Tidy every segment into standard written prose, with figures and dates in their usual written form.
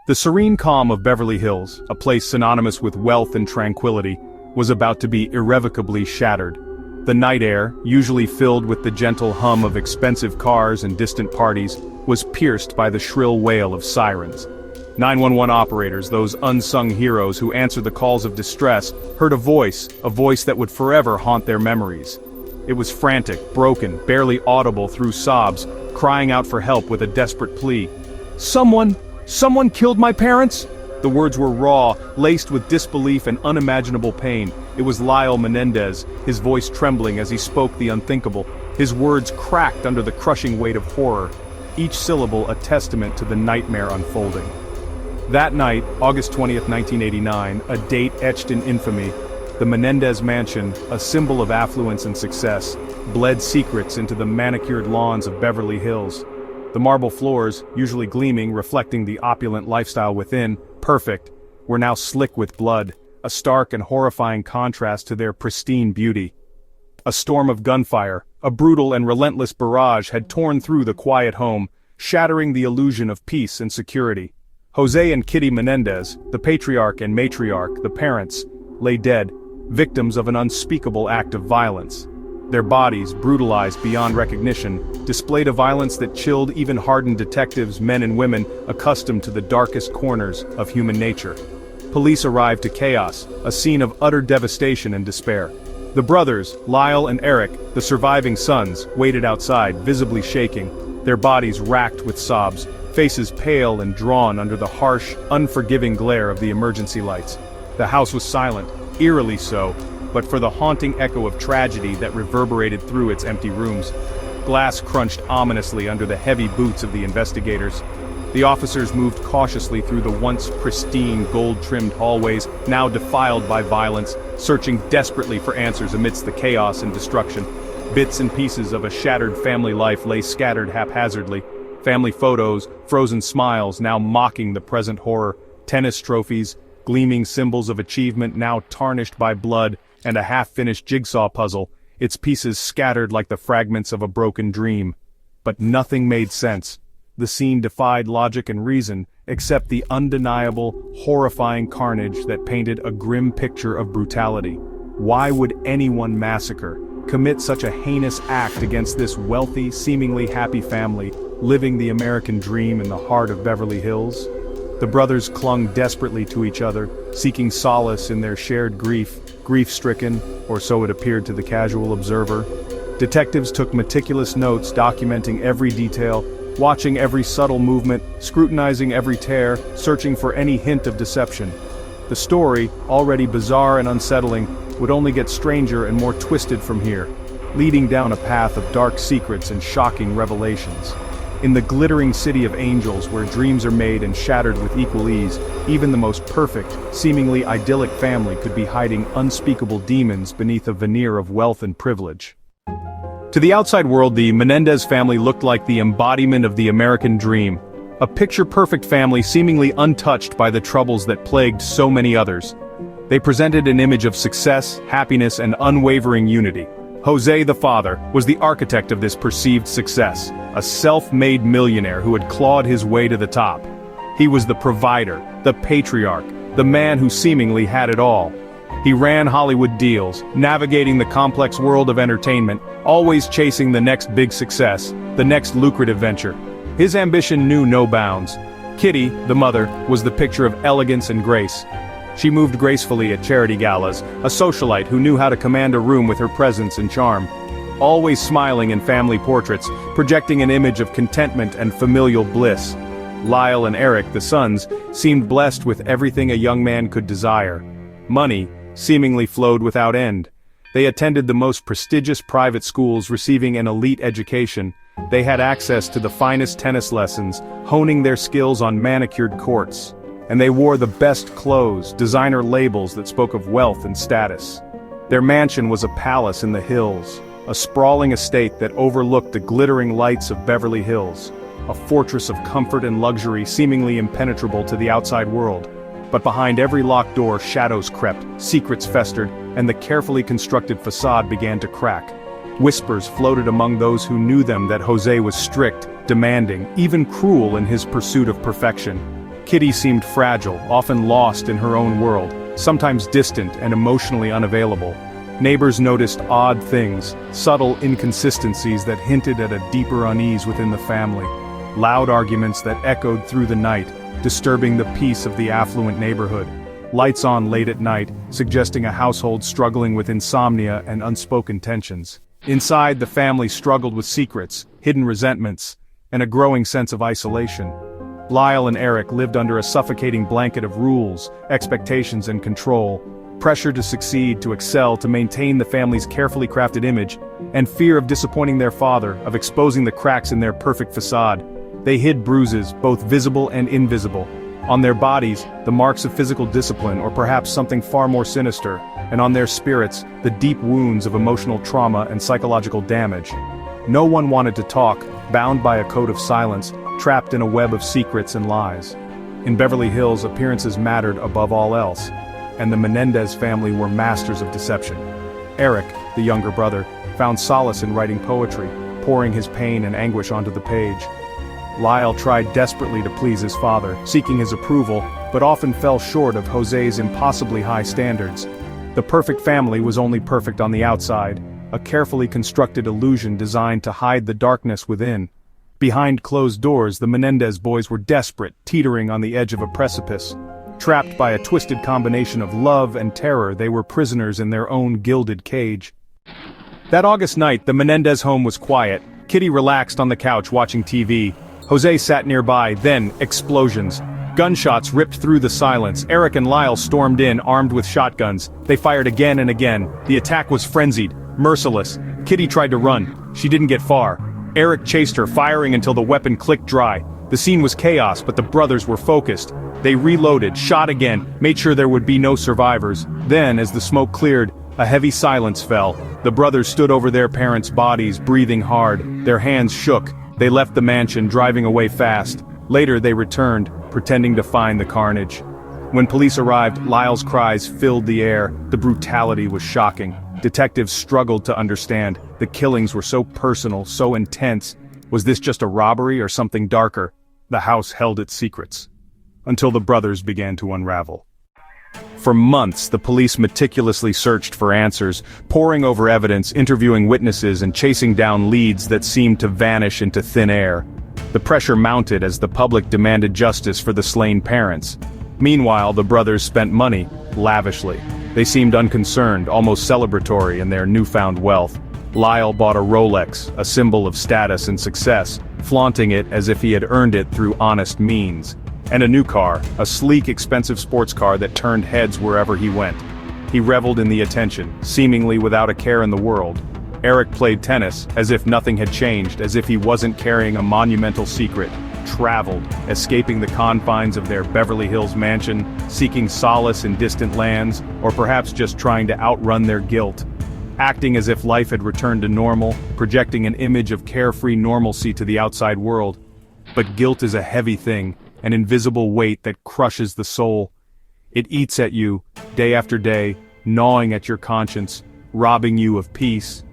The serene calm of Beverly Hills, a place synonymous with wealth and tranquility, was about to be irrevocably shattered. The night air, usually filled with the gentle hum of expensive cars and distant parties, was pierced by the shrill wail of sirens. 911 operators, those unsung heroes who answered the calls of distress, heard a voice that would forever haunt their memories. It was frantic, broken, barely audible through sobs, crying out for help with a desperate plea. Someone killed my parents?" The words were raw, laced with disbelief and unimaginable pain. It was Lyle Menendez, his voice trembling as he spoke the unthinkable. His words cracked under the crushing weight of horror, each syllable a testament to the nightmare unfolding. That night, August 20th, 1989, a date etched in infamy, the Menendez mansion, a symbol of affluence and success, bled secrets into the manicured lawns of Beverly Hills. The marble floors, usually gleaming, reflecting the opulent lifestyle within, perfect, were now slick with blood, a stark and horrifying contrast to their pristine beauty. A storm of gunfire, a brutal and relentless barrage had torn through the quiet home, shattering the illusion of peace and security. Jose and Kitty Menendez, the patriarch and matriarch, the parents, lay dead, victims of an unspeakable act of violence. Their bodies, brutalized beyond recognition, displayed a violence that chilled even hardened detectives, men and women, accustomed to the darkest corners of human nature. Police arrived to chaos, a scene of utter devastation and despair. The brothers, Lyle and Eric, the surviving sons, waited outside, visibly shaking, their bodies racked with sobs, faces pale and drawn under the harsh, unforgiving glare of the emergency lights. The house was silent, eerily so, but for the haunting echo of tragedy that reverberated through its empty rooms. Glass crunched ominously under the heavy boots of the investigators. The officers moved cautiously through the once pristine, gold-trimmed hallways, now defiled by violence, searching desperately for answers amidst the chaos and destruction. Bits and pieces of a shattered family life lay scattered haphazardly. Family photos, frozen smiles now mocking the present horror, tennis trophies, gleaming symbols of achievement now tarnished by blood, and a half-finished jigsaw puzzle, its pieces scattered like the fragments of a broken dream. But nothing made sense. The scene defied logic and reason, except the undeniable, horrifying carnage that painted a grim picture of brutality. Why would anyone massacre, commit such a heinous act against this wealthy, seemingly happy family, living the American dream in the heart of Beverly Hills? The brothers clung desperately to each other, seeking solace in their shared grief-stricken, or so it appeared to the casual observer. Detectives took meticulous notes documenting every detail, watching every subtle movement, scrutinizing every tear, searching for any hint of deception. The story, already bizarre and unsettling, would only get stranger and more twisted from here, leading down a path of dark secrets and shocking revelations. In the glittering city of angels where dreams are made and shattered with equal ease, even the most perfect, seemingly idyllic family could be hiding unspeakable demons beneath a veneer of wealth and privilege. To the outside world, the Menendez family looked like the embodiment of the American dream, a picture-perfect family seemingly untouched by the troubles that plagued so many others. They presented an image of success, happiness, and unwavering unity. Jose, the father, was the architect of this perceived success, a self-made millionaire who had clawed his way to the top. He was the provider, the patriarch, the man who seemingly had it all. He ran Hollywood deals, navigating the complex world of entertainment, always chasing the next big success, the next lucrative venture. His ambition knew no bounds. Kitty, the mother, was the picture of elegance and grace. She moved gracefully at charity galas, a socialite who knew how to command a room with her presence and charm. Always smiling in family portraits, projecting an image of contentment and familial bliss. Lyle and Eric, the sons, seemed blessed with everything a young man could desire. Money seemingly flowed without end. They attended the most prestigious private schools, receiving an elite education. They had access to the finest tennis lessons, honing their skills on manicured courts. And they wore the best clothes, designer labels that spoke of wealth and status. Their mansion was a palace in the hills, a sprawling estate that overlooked the glittering lights of Beverly Hills, a fortress of comfort and luxury seemingly impenetrable to the outside world. But behind every locked door, shadows crept, secrets festered, and the carefully constructed facade began to crack. Whispers floated among those who knew them that Jose was strict, demanding, even cruel in his pursuit of perfection. Kitty seemed fragile, often lost in her own world, sometimes distant and emotionally unavailable. Neighbors noticed odd things, subtle inconsistencies that hinted at a deeper unease within the family. Loud arguments that echoed through the night, disturbing the peace of the affluent neighborhood. Lights on late at night, suggesting a household struggling with insomnia and unspoken tensions. Inside, the family struggled with secrets, hidden resentments, and a growing sense of isolation. Lyle and Eric lived under a suffocating blanket of rules, expectations and control, pressure to succeed, to excel, to maintain the family's carefully crafted image, and fear of disappointing their father, of exposing the cracks in their perfect facade. They hid bruises, both visible and invisible. On their bodies, the marks of physical discipline, or perhaps something far more sinister, and on their spirits, the deep wounds of emotional trauma and psychological damage. No one wanted to talk, bound by a code of silence, trapped in a web of secrets and lies. In Beverly Hills, appearances mattered above all else, and the Menendez family were masters of deception. Eric, the younger brother, found solace in writing poetry, pouring his pain and anguish onto the page. Lyle tried desperately to please his father, seeking his approval, but often fell short of Jose's impossibly high standards. The perfect family was only perfect on the outside, a carefully constructed illusion designed to hide the darkness within. Behind closed doors, the Menendez boys were desperate, teetering on the edge of a precipice. Trapped by a twisted combination of love and terror, they were prisoners in their own gilded cage. That August night, the Menendez home was quiet. Kitty relaxed on the couch watching TV. Jose sat nearby, then explosions. Gunshots ripped through the silence. Eric and Lyle stormed in, armed with shotguns. They fired again and again. The attack was frenzied, merciless. Kitty tried to run. She didn't get far. Eric chased her, firing until the weapon clicked dry. The scene was chaos, but the brothers were focused. They reloaded, shot again, made sure there would be no survivors. Then, as the smoke cleared, a heavy silence fell. The brothers stood over their parents' bodies, breathing hard. Their hands shook. They left the mansion, driving away fast. Later they returned, pretending to find the carnage. When police arrived, Lyle's cries filled the air. The brutality was shocking. Detectives struggled to understand. The killings were so personal, so intense. Was this just a robbery or something darker? The house held its secrets. Until the brothers began to unravel. For months, the police meticulously searched for answers, poring over evidence, interviewing witnesses, and chasing down leads that seemed to vanish into thin air. The pressure mounted as the public demanded justice for the slain parents. Meanwhile, the brothers spent money, lavishly. They seemed unconcerned, almost celebratory in their newfound wealth. Lyle bought a Rolex, a symbol of status and success, flaunting it as if he had earned it through honest means. And a new car, a sleek, expensive sports car that turned heads wherever he went. He reveled in the attention, seemingly without a care in the world. Eric played tennis, as if nothing had changed, as if he wasn't carrying a monumental secret. Traveled, escaping the confines of their Beverly Hills mansion, seeking solace in distant lands, or perhaps just trying to outrun their guilt. Acting as if life had returned to normal, projecting an image of carefree normalcy to the outside world. But guilt is a heavy thing, an invisible weight that crushes the soul. It eats at you, day after day, gnawing at your conscience, robbing you of peace.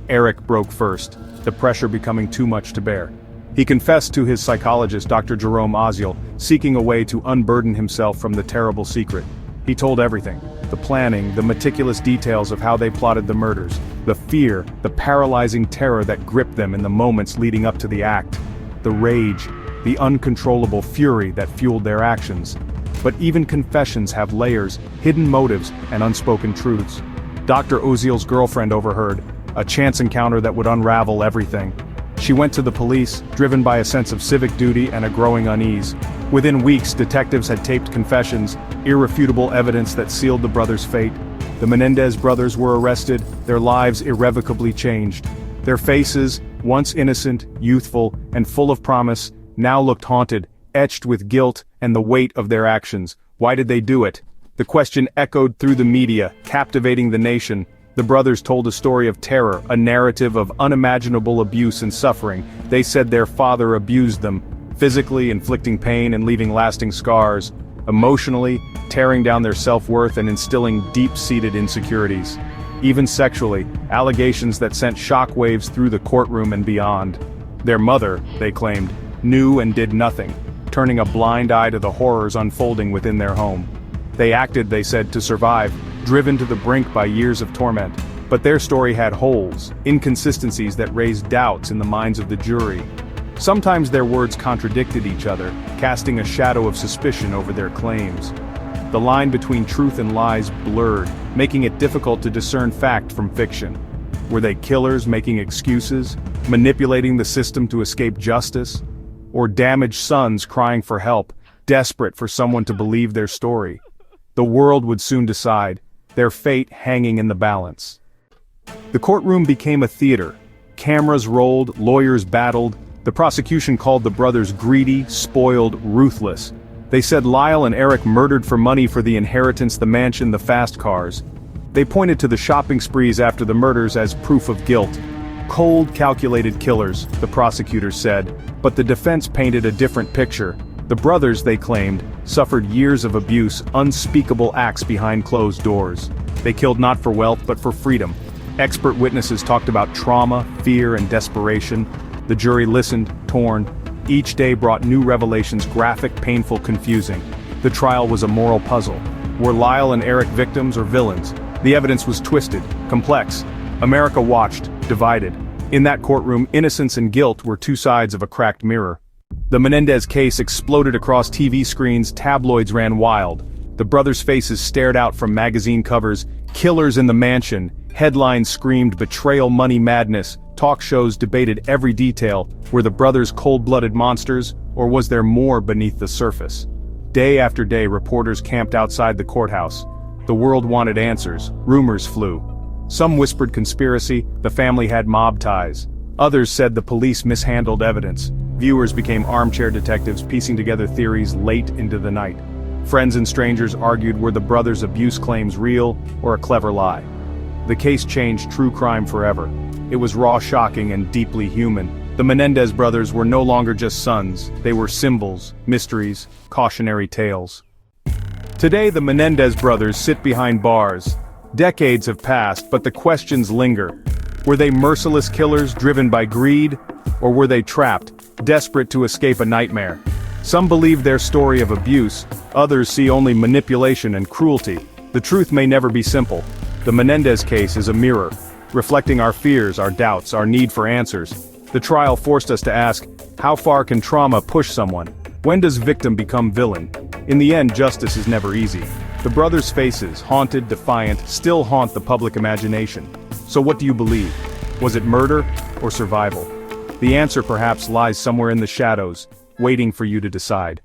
Eric broke first, the pressure becoming too much to bear. He confessed to his psychologist, Dr. Jerome Oziel, seeking a way to unburden himself from the terrible secret. He told everything, the planning, the meticulous details of how they plotted the murders, the fear, the paralyzing terror that gripped them in the moments leading up to the act, the rage, the uncontrollable fury that fueled their actions. But even confessions have layers, hidden motives, and unspoken truths. Dr. Oziel's girlfriend overheard, a chance encounter that would unravel everything. She went to the police, driven by a sense of civic duty and a growing unease. Within weeks, detectives had taped confessions, irrefutable evidence that sealed the brothers' fate. The Menendez brothers were arrested, their lives irrevocably changed. Their faces, once innocent, youthful, and full of promise, now looked haunted, etched with guilt and the weight of their actions. Why did they do it? The question echoed through the media, captivating the nation. The brothers told a story of terror, a narrative of unimaginable abuse and suffering. They said their father abused them, physically inflicting pain and leaving lasting scars, emotionally tearing down their self-worth and instilling deep-seated insecurities. Even sexually, allegations that sent shockwaves through the courtroom and beyond. Their mother, they claimed, knew and did nothing. turning a blind eye to the horrors unfolding within their home. They acted, they said, to survive, driven to the brink by years of torment. But their story had holes, inconsistencies that raised doubts in the minds of the jury. Sometimes their words contradicted each other, casting a shadow of suspicion over their claims. The line between truth and lies blurred, making it difficult to discern fact from fiction. Were they killers making excuses, manipulating the system to escape justice? Or damaged sons crying for help, desperate for someone to believe their story? The world would soon decide, their fate hanging in the balance. The courtroom became a theater. Cameras rolled, lawyers battled. The prosecution called the brothers greedy, spoiled, ruthless. They said Lyle and Eric murdered for money for the inheritance, the mansion, the fast cars. They pointed to the shopping sprees after the murders as proof of guilt. Cold, calculated killers, the prosecutors said, but the defense painted a different picture. The brothers, they claimed, suffered years of abuse, unspeakable acts behind closed doors. They killed not for wealth but for freedom. Expert witnesses talked about trauma, fear, and desperation. The jury listened, torn. Each day brought new revelations, graphic, painful, confusing. The trial was a moral puzzle. Were Lyle and Eric victims or villains? The evidence was twisted, complex. America watched, divided. In that courtroom, innocence and guilt were two sides of a cracked mirror. The Menendez case exploded across TV screens, tabloids ran wild. The brothers' faces stared out from magazine covers, killers in the mansion, headlines screamed betrayal, money, madness. Talk shows debated every detail. Were the brothers cold-blooded monsters, or was there more beneath the surface? Day after day, reporters camped outside the courthouse. The world wanted answers. Rumors flew. Some whispered conspiracy, the family had mob ties. Others said the police mishandled evidence. Viewers became armchair detectives, piecing together theories late into the night. Friends and strangers argued, were the brothers' abuse claims real, or a clever lie? The case changed true crime forever. It was raw, shocking, and deeply human. The Menendez brothers were no longer just sons. They were symbols, mysteries, cautionary tales. Today the Menendez brothers sit behind bars. Decades have passed, but the questions linger. Were they merciless killers driven by greed? Or were they trapped, desperate to escape a nightmare? Some believe their story of abuse, others see only manipulation and cruelty. The truth may never be simple. The Menendez case is a mirror, reflecting our fears, our doubts, our need for answers. The trial forced us to ask, how far can trauma push someone? When does victim become villain? In the end, justice is never easy. The brothers' faces, haunted, defiant, still haunt the public imagination. So what do you believe? Was it murder or survival? The answer perhaps lies somewhere in the shadows, waiting for you to decide.